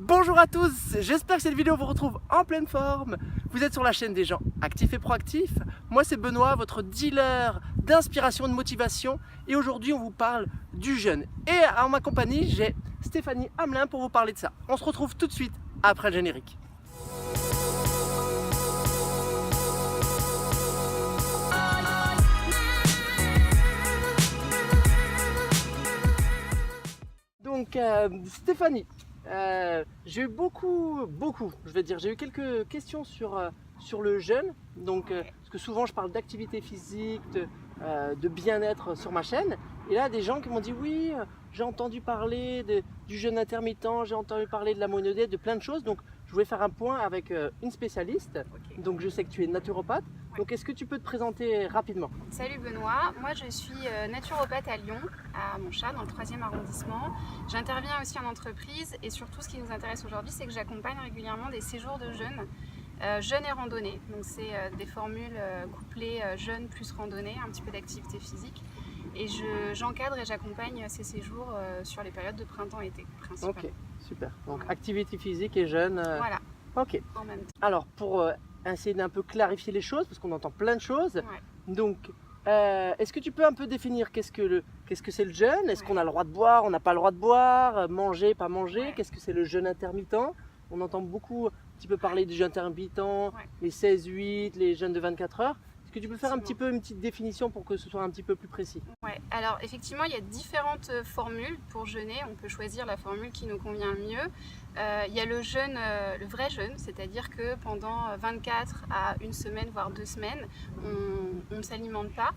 Bonjour à tous, j'espère que cette vidéo vous retrouve en pleine forme. Vous êtes sur la chaîne des gens actifs et proactifs. Moi c'est Benoît, votre dealer d'inspiration et de motivation. Et aujourd'hui on vous parle du jeûne. Et en ma compagnie j'ai Stéphanie Hamelin pour vous parler de ça. On se retrouve tout de suite après le générique. Donc Stéphanie, j'ai eu j'ai eu quelques questions sur le jeûne. Donc, parce que souvent je parle d'activité physique, de bien-être sur ma chaîne. Et là, des gens qui m'ont dit oui, j'ai entendu parler du jeûne intermittent, j'ai entendu parler de la monodie, de plein de choses. Donc, je voulais faire un point avec une spécialiste. Okay. Donc, je sais que tu es naturopathe. Ouais. Donc, est-ce que tu peux te présenter rapidement? Salut Benoît, moi je suis naturopathe à Lyon, à Montchat, dans le 3e arrondissement. J'interviens aussi en entreprise et surtout ce qui nous intéresse aujourd'hui, c'est que j'accompagne régulièrement des séjours de jeûne. Jeûne et randonnée, donc c'est des formules couplées jeûne plus randonnée, un petit peu d'activité physique. Et j'encadre et j'accompagne ces séjours sur les périodes de printemps-été principalement. Ok, super. Donc voilà. Activité physique et jeûne. Voilà. Ok. En même temps. Alors pour essayer d'un peu clarifier les choses, parce qu'on entend plein de choses. Ouais. Donc est-ce que tu peux un peu définir qu'est-ce que c'est le jeûne? Est-ce qu'on a le droit de boire, on n'a pas le droit de boire, manger, pas manger? Ouais. Qu'est-ce que c'est le jeûne intermittent? On entend beaucoup un petit peu parler du jeûne intermittent, les 16-8, les jeûnes de 24 heures. Est-ce que tu peux faire un petit peu une petite définition pour que ce soit un petit peu plus précis? Ouais, alors effectivement, il y a différentes formules pour jeûner. On peut choisir la formule qui nous convient le mieux. Il y a le jeûne, le vrai jeûne, c'est-à-dire que pendant 24 à une semaine, voire 2 semaines, on ne s'alimente pas.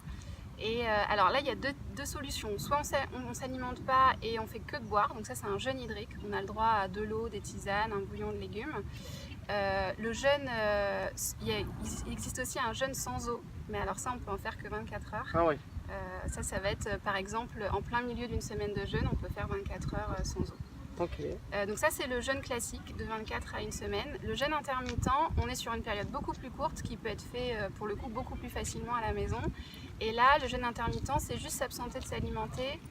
Et alors là, il y a deux solutions. Soit on ne s'alimente pas et on fait que de boire, donc ça c'est un jeûne hydrique. On a le droit à de l'eau, des tisanes, un bouillon de légumes. Le jeûne, il existe aussi un jeûne sans eau, mais alors ça on peut en faire que 24 heures. Ah oui. Ça va être par exemple en plein milieu d'une semaine de jeûne, on peut faire 24 heures sans eau. Okay. Donc ça c'est le jeûne classique de 24 à une semaine. Le jeûne intermittent, on est sur une période beaucoup plus courte qui peut être fait pour le coup beaucoup plus facilement à la maison. Et là le jeûne intermittent c'est juste s'absenter de s'alimenter,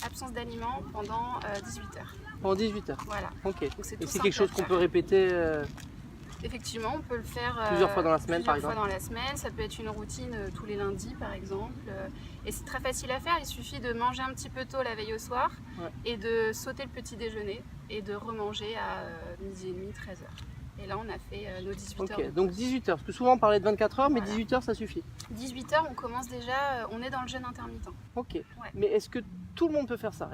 absence d'aliments pendant 18 heures. Pendant 18 heures. Voilà. Ok. Et c'est quelque chose qu'on peut répéter Effectivement, on peut le faire plusieurs fois dans la semaine, par exemple. Plusieurs fois dans la semaine, ça peut être une routine tous les lundis, par exemple. Et c'est très facile à faire. Il suffit de manger un petit peu tôt la veille au soir, ouais, et de sauter le petit déjeuner et de remanger à 12h30, 13h. Et là, on a fait nos 18 heures. Ok, donc 18 heures. Parce que souvent on parlait de 24 heures, mais voilà. 18 heures, ça suffit. 18 heures, on commence déjà, on est dans le jeûne intermittent. Ok. Ouais. Mais est-ce que tout le monde peut faire ça?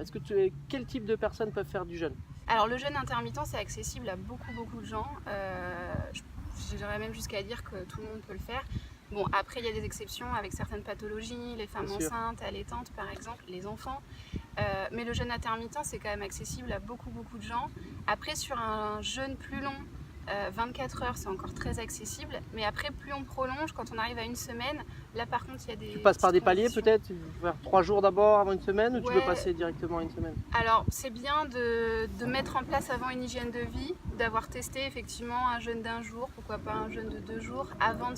Quel type de personnes peuvent faire du jeûne? Alors le jeûne intermittent, c'est accessible à beaucoup de gens. J'irais même jusqu'à dire que tout le monde peut le faire. Bon, après il y a des exceptions avec certaines pathologies, les femmes enceintes, allaitantes par exemple, les enfants. Mais le jeûne intermittent, c'est quand même accessible à beaucoup de gens. Après sur un jeûne plus long, 24 heures, c'est encore très accessible, mais après plus on prolonge, quand on arrive à une semaine, là par contre il y a des... Tu passes par des paliers peut-être? Tu peux faire 3 jours d'abord avant une semaine, ou tu veux passer directement à une semaine? Alors c'est bien de mettre en place avant une hygiène de vie, d'avoir testé effectivement un jeûne d'1 jour, pourquoi pas un jeûne de 2 jours, avant de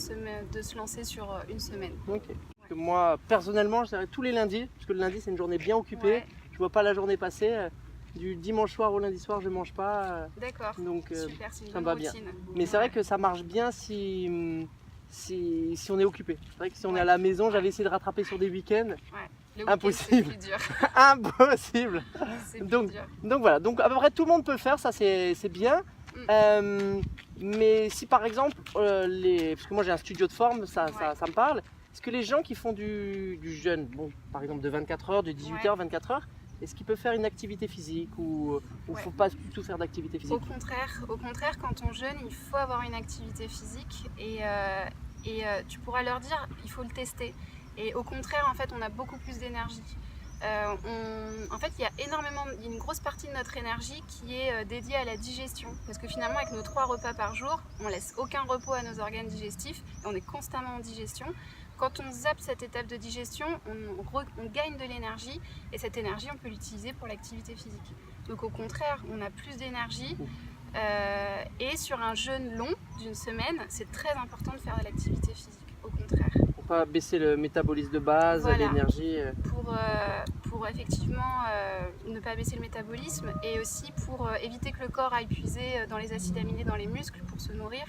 se lancer sur une semaine. Ok. Parce que moi personnellement, je dirais tous les lundis, parce que le lundi c'est une journée bien occupée, ouais. Je vois pas la journée passer. Du dimanche soir au lundi soir, je mange pas. D'accord. Donc super, c'est une ça me bonne va bien. routine. Mais c'est vrai que ça marche bien si on est occupé. C'est vrai que si on est à la maison, j'avais essayé de rattraper sur des week-ends. Ouais. Impossible. C'est plus dur. Impossible. Donc voilà. Donc à peu près tout le monde peut le faire, ça c'est bien. Mais si par exemple, parce que moi j'ai un studio de forme, ça me parle. Est-ce que les gens qui font du jeûne, bon, par exemple de 24 heures, de 18 heures, 24 heures, est-ce qu'ils peuvent faire une activité physique ou ne faut pas du tout faire d'activité physique? Au contraire, quand on jeûne, il faut avoir une activité physique et tu pourras leur dire, il faut le tester. Et au contraire, en fait, on a beaucoup plus d'énergie. En fait, il y a une grosse partie de notre énergie qui est dédiée à la digestion. Parce que finalement, avec nos 3 repas par jour, on laisse aucun repos à nos organes digestifs et on est constamment en digestion. Quand on zappe cette étape de digestion, on gagne de l'énergie et cette énergie, on peut l'utiliser pour l'activité physique. Donc au contraire, on a plus d'énergie et sur un jeûne long d'une semaine, c'est très important de faire de l'activité physique, au contraire. Pour pas baisser le métabolisme de base, voilà. L'énergie. Pour pour effectivement ne pas baisser le métabolisme et aussi pour éviter que le corps aille puiser dans les acides aminés dans les muscles pour se nourrir.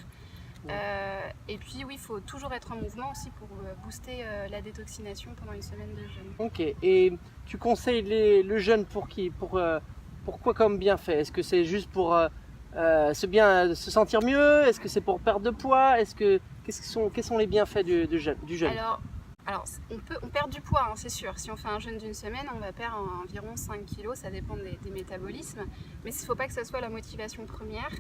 Et puis oui, il faut toujours être en mouvement aussi pour booster la détoxination pendant une semaine de jeûne. Ok, et tu conseilles le jeûne pour qui? Pour quoi comme bienfait? Est-ce que c'est juste pour se sentir mieux? Est-ce que c'est pour perdre de poids? Quels sont les bienfaits du jeûne? Alors on perd du poids, hein, c'est sûr. Si on fait un jeûne d'une semaine, on va perdre environ 5 kg, ça dépend des métabolismes. Mais il ne faut pas que ça soit la motivation première.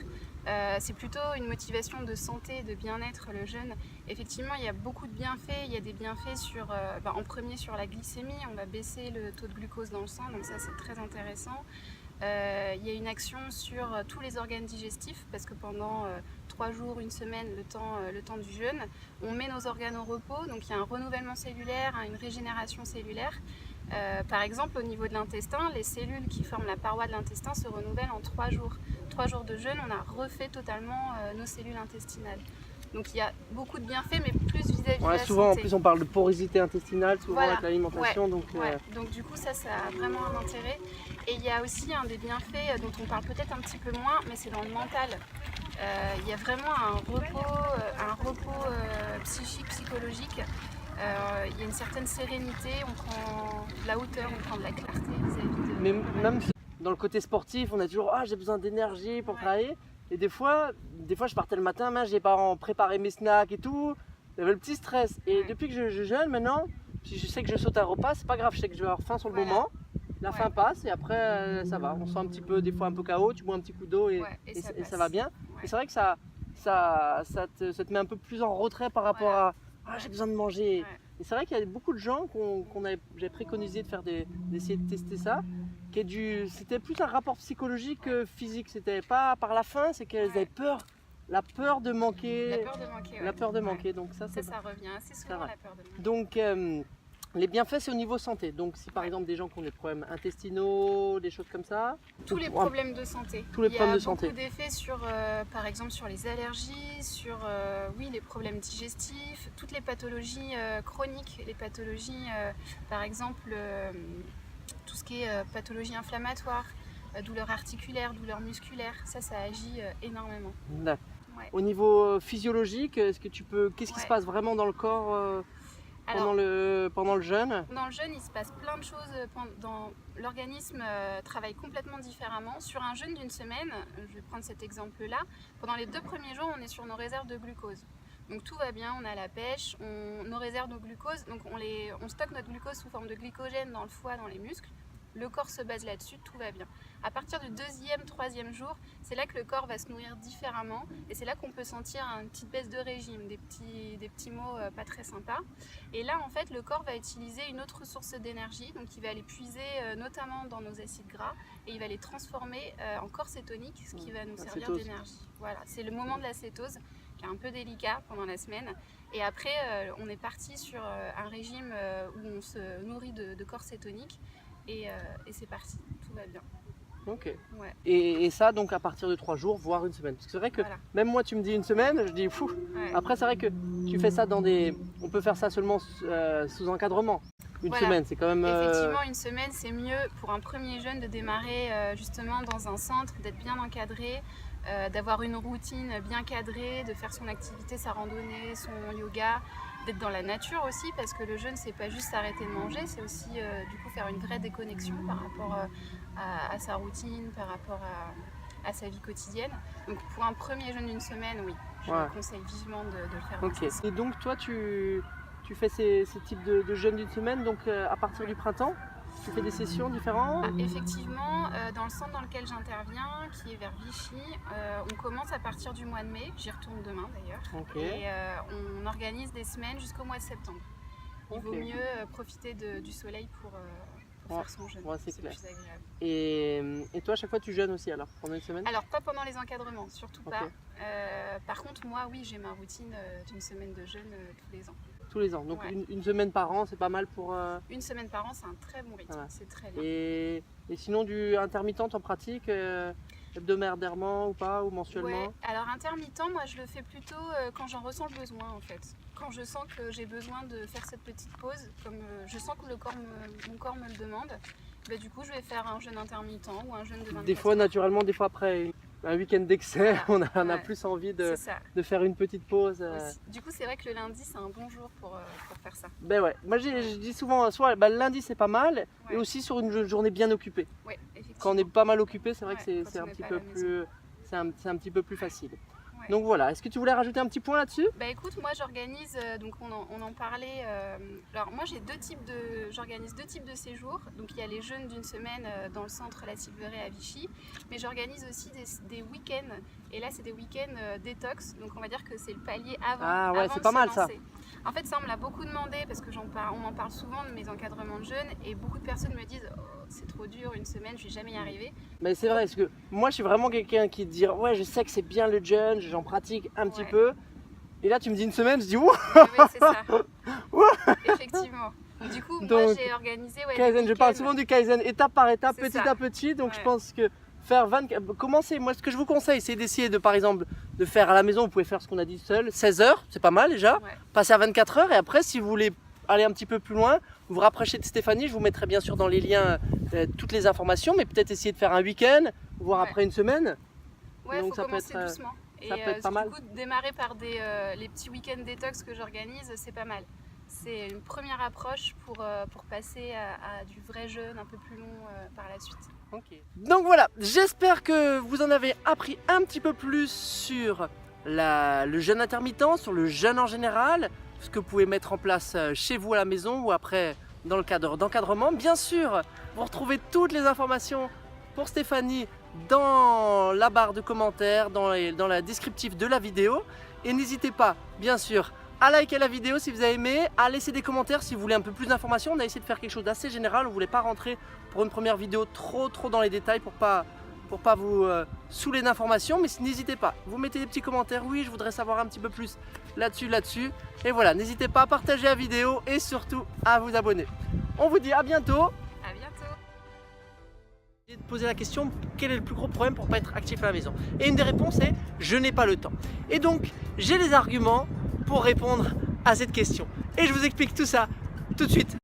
C'est plutôt une motivation de santé, de bien-être, le jeûne. Effectivement, il y a beaucoup de bienfaits. Il y a des bienfaits en premier sur la glycémie, on va baisser le taux de glucose dans le sang, donc ça c'est très intéressant. Il y a une action sur tous les organes digestifs parce que pendant 3 jours, une semaine, le temps du jeûne, on met nos organes au repos, donc il y a un renouvellement cellulaire, une régénération cellulaire. Par exemple, au niveau de l'intestin, les cellules qui forment la paroi de l'intestin se renouvellent en 3 jours. 3 jours de jeûne, on a refait totalement nos cellules intestinales. Donc il y a beaucoup de bienfaits, mais plus vis-à-vis de la souvent, santé. en plus, on parle de porosité intestinale, souvent Voilà. avec l'alimentation. Donc du coup, ça a vraiment un intérêt. Et il y a aussi un des bienfaits dont on parle peut-être un petit peu moins, mais c'est dans le mental. Il y a vraiment un repos psychique, psychologique. Il y a une certaine sérénité, on prend de la hauteur, on prend de la clarté vis-à-vis de... Mais même dans le côté sportif, on a toujours j'ai besoin d'énergie pour travailler. Et des fois, je partais le matin, j'ai pas préparé mes snacks et tout. Il y avait le petit stress. Et depuis que je jeûne maintenant, si je sais que je saute un repas, c'est pas grave, je sais que je vais avoir faim sur le moment. La faim passe et après ça va. On sent un petit peu, des fois un peu KO, tu bois un petit coup d'eau et ça va bien. Et c'est vrai que ça te met un peu plus en retrait par rapport à j'ai besoin de manger. Et c'est vrai qu'il y a beaucoup de gens j'ai préconisé d'essayer de tester ça. C'était plus un rapport psychologique que physique. C'était pas par la faim, c'est qu'elles avaient peur. La peur de manquer. La peur de manquer. Donc ça revient assez souvent, la peur de manquer. Donc les bienfaits, c'est au niveau santé. Donc si par exemple des gens qui ont des problèmes intestinaux, des choses comme ça. Tous les problèmes de santé. Tous les problèmes de santé. Il y a beaucoup d'effets par exemple sur les allergies, sur les problèmes digestifs, toutes les pathologies chroniques, les pathologies par exemple tout ce qui est pathologie inflammatoire, douleur articulaire, douleur musculaire, ça agit énormément. D'accord. Au niveau physiologique, qu'est-ce qui se passe vraiment dans le corps pendant le jeûne? Dans le jeûne, il se passe plein de choses. L'organisme travaille complètement différemment. Sur un jeûne d'une semaine, je vais prendre cet exemple-là, pendant les 2 premiers jours, on est sur nos réserves de glucose. Donc tout va bien, on a la pêche, nos réserves de glucose, donc on stocke notre glucose sous forme de glycogène dans le foie, dans les muscles. Le corps se base là-dessus, tout va bien. À partir du 2e, 3e jour, c'est là que le corps va se nourrir différemment et c'est là qu'on peut sentir une petite baisse de régime, des petits mots pas très sympas. Et là, en fait, le corps va utiliser une autre source d'énergie, donc il va les puiser notamment dans nos acides gras et il va les transformer en corps cétonique, ce qui va nous servir d'énergie. Voilà, c'est le moment de la cétose qui est un peu délicat pendant la semaine. Et après, on est parti sur un régime où on se nourrit de corps cétonique. Et c'est parti, tout va bien. Ok. Et ça, donc à partir de 3 jours, voire une semaine. Parce que c'est vrai que même moi, tu me dis une semaine, je dis fou. Après, c'est vrai que tu fais ça on peut faire ça seulement sous encadrement. Une semaine, c'est quand même. Effectivement, une semaine, c'est mieux pour un premier jeûne de démarrer justement dans un centre, d'être bien encadré, d'avoir une routine bien cadrée, de faire son activité, sa randonnée, son yoga. D'être dans la nature aussi, parce que le jeûne, c'est pas juste s'arrêter de manger, c'est aussi du coup faire une vraie déconnexion par rapport à sa routine, par rapport à sa vie quotidienne. Donc pour un premier jeûne d'une semaine, oui, je conseille vivement de le faire. Ok. Et donc toi, tu fais ces types de jeûnes d'une semaine, donc à partir du printemps, tu fais des sessions différentes? Effectivement, dans le centre dans lequel j'interviens, qui est vers Vichy, on commence à partir du mois de mai, j'y retourne demain d'ailleurs, et on organise des semaines jusqu'au mois de septembre. Il vaut mieux profiter du soleil pour faire son jeûne, c'est plus agréable. Et toi, à chaque fois, tu jeûnes aussi alors, pendant une semaine? Alors pas pendant les encadrements, surtout pas. Par contre, moi, oui, j'ai ma routine d'une semaine de jeûne tous les ans. Tous les ans, donc une semaine par an, c'est pas mal pour... Une semaine par an, c'est un très bon rythme, c'est très bien. Et sinon, du intermittent en pratique hebdomadairement ou pas, ou mensuellement? Ouais, alors intermittent, moi je le fais plutôt quand j'en ressens le besoin en fait. Quand je sens que j'ai besoin de faire cette petite pause, comme je sens que mon corps me le demande, bah, du coup je vais faire un jeûne intermittent ou un jeûne de 24 Des fois, heures. naturellement, des fois après un week-end d'excès, Voilà. on a Ouais. plus envie C'est ça. de faire une petite pause. Aussi. Du coup, c'est vrai que le lundi, c'est un bon jour pour faire ça. Ben ouais, moi je dis souvent, soit le lundi c'est pas mal, et Ouais. aussi sur une journée bien occupée. Ouais, effectivement. Quand on est pas mal occupé, c'est vrai que Ouais, c'est quand un on est petit pas à peu la maison. plus, c'est un petit peu plus facile. Ouais. Donc voilà, est-ce que tu voulais rajouter un petit point là-dessus? Bah écoute, moi j'organise, donc on en parlait, alors moi j'organise deux types de séjours, donc il y a les jeûnes d'une semaine dans le centre La Silveraie à Vichy, mais j'organise aussi des week-ends, et là c'est des week-ends détox, donc on va dire que c'est le palier avant, Ah ouais, avant c'est de pas se mal, ça. lancer. En fait ça on me l'a beaucoup demandé parce que on m'en parle souvent de mes encadrements de jeûne, et beaucoup de personnes me disent oh, c'est trop dur, une semaine je vais jamais y arriver. Mais c'est vrai, parce que moi je suis vraiment quelqu'un qui te dit ouais, je sais que c'est bien le jeûne, j'en pratique un petit Ouais. peu. Et là tu me dis une semaine, je dis ouh, Oui, c'est ça. Effectivement. Du coup, moi Donc, j'ai organisé ouais, Kaizen, les je parle week-ends. souvent du Kaizen étape par étape, C'est petit ça. à petit. Donc je Ouais. pense que faire 24, commencer, moi ce que je vous conseille, c'est d'essayer de, par exemple, de faire à la maison, vous pouvez faire ce qu'on a dit seul, 16 heures, c'est pas mal déjà. Ouais. Passer à 24 heures, et après si vous voulez aller un petit peu plus loin, vous vous rapprochez de Stéphanie, je vous mettrai bien sûr dans les liens toutes les informations, mais peut-être essayer de faire un week-end, voire Ouais. après une semaine. Ouais, Donc faut ça peut commencer être, doucement. ça peut être pas mal. Du coup, démarrer par les petits week-ends détox que j'organise, c'est pas mal. C'est une première approche pour passer à du vrai jeûne un peu plus long par la suite. Ok. Donc voilà, j'espère que vous en avez appris un petit peu plus sur le jeûne intermittent, sur le jeûne en général, ce que vous pouvez mettre en place chez vous à la maison ou après dans le cadre d'encadrement. Bien sûr, vous retrouvez toutes les informations pour Stéphanie dans la barre de commentaires, dans la descriptif de la vidéo. Et n'hésitez pas, bien sûr, à liker la vidéo si vous avez aimé, à laisser des commentaires si vous voulez un peu plus d'informations. On a essayé de faire quelque chose d'assez général, on ne voulait pas rentrer pour une première vidéo trop dans les détails pour pas vous saouler d'informations, mais n'hésitez pas, vous mettez des petits commentaires, oui je voudrais savoir un petit peu plus là-dessus, et voilà, n'hésitez pas à partager la vidéo et surtout à vous abonner. On vous dit à bientôt. À bientôt. J'ai posé la question, quel est le plus gros problème pour ne pas être actif à la maison? Et une des réponses est, je n'ai pas le temps. Et donc, j'ai les arguments pour répondre à cette question. Et je vous explique tout ça tout de suite.